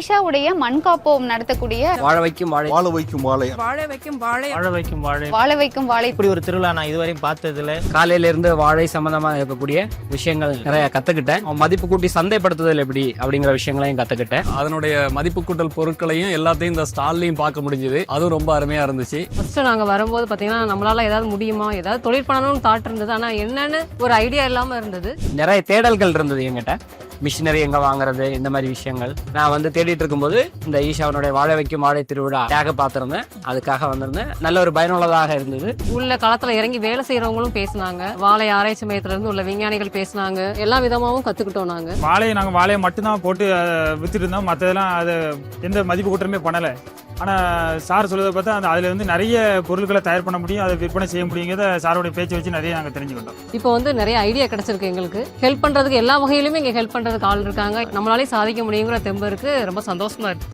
ஈஷாவுடைய மண்காப்போம் நடத்தக்கூடிய வாழ வைக்கும் வாழை, வாழ வைக்கும் வாழை, வாழ வைக்கும் வாழை, வாழ வைக்கும் வாழை, வாழ வைக்கும் வாழை. இப்படி ஒரு திருவிழா நான் இதுவரையும் பார்த்ததுல காலையில இருந்து வாழை சம்பந்தமா இருக்கக்கூடிய விஷயங்கள் நிறைய கத்துக்கிட்டேன். மதிப்பு கூட்டி சந்தைப்படுத்துதல் எப்படி அப்படிங்கிற விஷயங்களையும் கத்துக்கிட்டேன். அதனுடைய மதிப்பு கூட்டல் பொருட்களையும் எல்லாத்தையும் இந்த ஸ்டால்லையும் பார்க்க முடிஞ்சது. அதுவும் ரொம்ப அருமையா இருந்துச்சு. ஃபர்ஸ்ட் நாங்க வரும்போது பாத்தீங்கன்னா நம்மளால ஏதாவது முடியுமா, ஏதாவது தொழில் பண்ணணும்னு தாட் இருந்தது. ஆனா என்னன்னு ஒரு ஐடியா இல்லாம இருந்தது. நிறைய தேடல்கள் இருந்தது என்கிட்ட. மிஷினரி எங்க வாங்குறது, இந்த மாதிரி விஷயங்கள் நான் வந்து தேடிட்டு இருக்கும்போது இந்த ஈஷாவனுடைய வாழ வைக்கும் வாழை திருவிழா டேக பார்த்திருந்தேன். அதுக்காக வந்திருந்தேன். நல்ல ஒரு பயனுள்ளதாக இருந்தது. உள்ள களத்துல இறங்கி வேலை செய்யறவங்களும் பேசினாங்க. வாழை ஆராய்ச்சி மையத்துல இருந்து உள்ள விஞ்ஞானிகள் பேசினாங்க. எல்லா விதமாவும் கத்துக்கிட்டோம். நாங்க வாழையை மட்டும்தான் போட்டு வித்துட்டு இருந்தோம். மற்றதெல்லாம் அது எந்த மதிப்பு கூட்டமே பண்ணலை. ஆனால் சார் சொல்றதை பார்த்தா அதில் வந்து நிறைய பொருட்களை தயார் பண்ண முடியும், அதை விற்பனை செய்ய முடியுங்கிறத சாரோடைய பேச்சை வச்சு நிறைய நாங்கள் தெரிஞ்சுக்கிட்டோம். இப்போ வந்து நிறைய ஐடியா கிடைச்சிருக்கு எங்களுக்கு. ஹெல்ப் பண்றதுக்கு எல்லா வகையிலுமே இங்க ஹெல்ப் பண்றதுக்கு ஆள் இருக்காங்க. நம்மளாலே சாதிக்க முடியுங்கிற தெம்பு இருக்கு. ரொம்ப சந்தோஷமா இருக்கு.